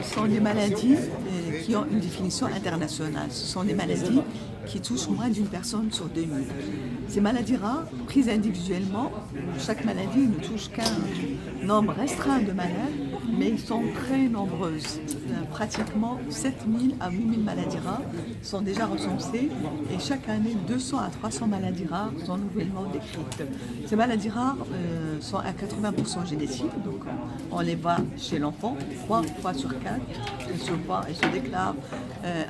sont des maladies qui ont une définition internationale. Ce sont des maladies qui touchent moins d'une personne sur 2000. Ces maladies rares, prises individuellement, chaque maladie ne touche qu'un nombre restreint de malades, mais ils sont très nombreuses. Pratiquement 7000 à 8000 maladies rares sont déjà recensées et chaque année 200 à 300 maladies rares sont nouvellement décrites. Ces maladies rares sont à 80% génétiques, donc on les voit chez l'enfant, 3 fois sur 4, elles se déclarent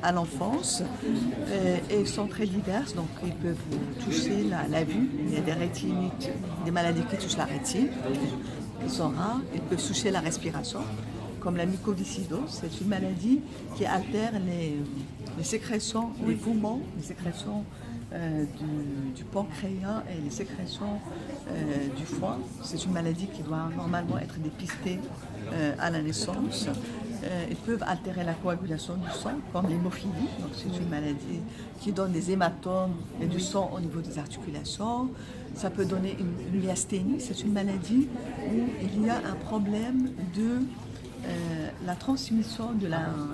à l'enfance et sont très diverses, donc ils peuvent toucher la vue, il y a des rétinites, des maladies qui touchent la rétine, qui sont rares, ils peuvent toucher la respiration, comme la mucoviscidose, c'est une maladie qui altère les sécrétions des poumons, les sécrétions du pancréas et les sécrétions du foie. C'est une maladie qui doit normalement être dépistée à la naissance. Ils peuvent altérer la coagulation du sang, comme l'hémophilie. C'est une maladie qui donne des hématomes et du sang au niveau des articulations. Ça peut donner une myasthénie. C'est une maladie où il y a un problème de la transmission de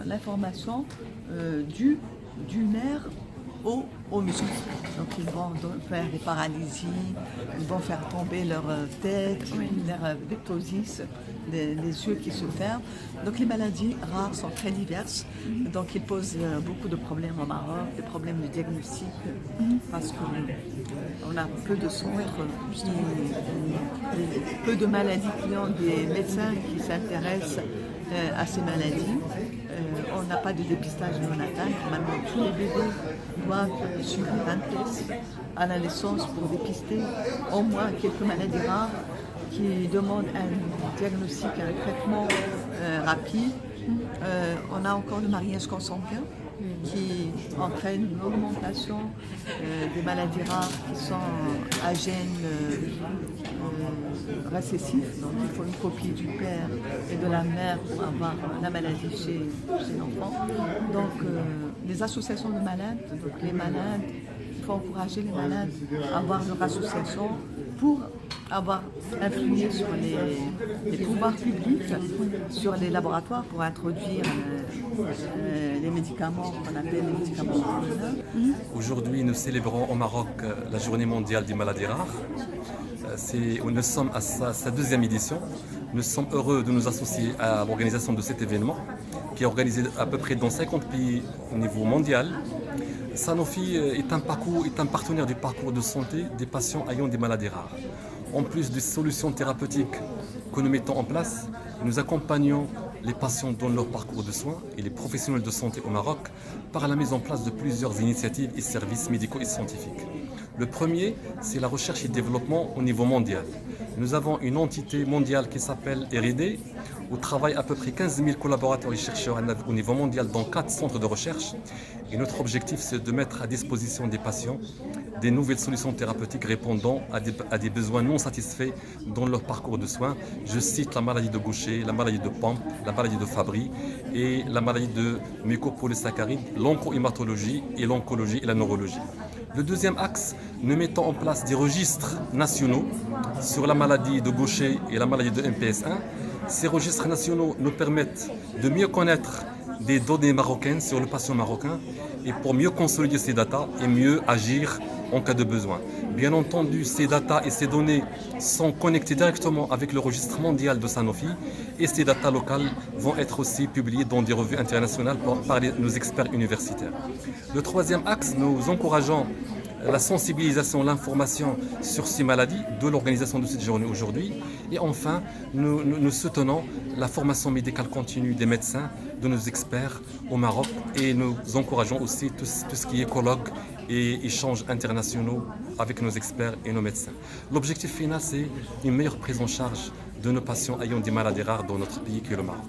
l'information du nerf aux muscles. Donc ils vont faire des paralysies, ils vont faire tomber leur tête, leur vectosis, les yeux qui se ferment. Donc les maladies rares sont très diverses. Donc ils posent beaucoup de problèmes au Maroc, des problèmes de diagnostic, parce qu'on a peu de centres, peu de maladies qui ont des médecins qui s'intéressent à ces maladies. On n'a pas de dépistage néonatal. Maintenant, tous les bébés doivent suivre un test à la naissance pour dépister au moins quelques maladies rares qui demandent un diagnostic, un traitement rapide. On a encore le mariage consanguin qui entraîne une augmentation des maladies rares qui sont à gènes récessifs. Donc il faut une copie du père et de la mère pour avoir la maladie chez l'enfant. Donc les associations de malades, donc les malades, il faut encourager les malades à avoir leur association pour avoir influé sur les pouvoirs publics, sur les laboratoires pour introduire les médicaments qu'on appelle les médicaments féminins. Aujourd'hui, nous célébrons au Maroc la Journée mondiale des maladies rares. Nous sommes à sa deuxième édition. Nous sommes heureux de nous associer à l'organisation de cet événement qui est organisé à peu près dans 50 pays au niveau mondial. Sanofi est un partenaire du parcours de santé des patients ayant des maladies rares. En plus des solutions thérapeutiques que nous mettons en place, nous accompagnons les patients dans leur parcours de soins et les professionnels de santé au Maroc par la mise en place de plusieurs initiatives et services médicaux et scientifiques. Le premier, c'est la recherche et développement au niveau mondial. Nous avons une entité mondiale qui s'appelle R&D, où travaillent à peu près 15 000 collaborateurs et chercheurs au niveau mondial dans 4 centres de recherche. Et notre objectif, c'est de mettre à disposition des patients des nouvelles solutions thérapeutiques répondant à des besoins non satisfaits dans leur parcours de soins. Je cite la maladie de Gaucher, la maladie de Pompe, la maladie de Fabry et la maladie de mucopolysaccharides, l'oncohématologie et l'oncologie et la neurologie. Le deuxième axe, nous mettons en place des registres nationaux sur la maladie de Gaucher et la maladie de MPS1. Ces registres nationaux nous permettent de mieux connaître des données marocaines sur le patient marocain et pour mieux consolider ces datas et mieux agir en cas de besoin. Bien entendu, ces datas et ces données sont connectées directement avec le registre mondial de Sanofi et ces datas locales vont être aussi publiées dans des revues internationales par nos experts universitaires. Le troisième axe, nous encourageons la sensibilisation, l'information sur ces maladies de l'organisation de cette journée aujourd'hui. Et enfin, nous soutenons la formation médicale continue des médecins, de nos experts au Maroc et nous encourageons aussi tout ce qui est colloques et échanges internationaux avec nos experts et nos médecins. L'objectif final, c'est une meilleure prise en charge de nos patients ayant des maladies rares dans notre pays qui est le Maroc.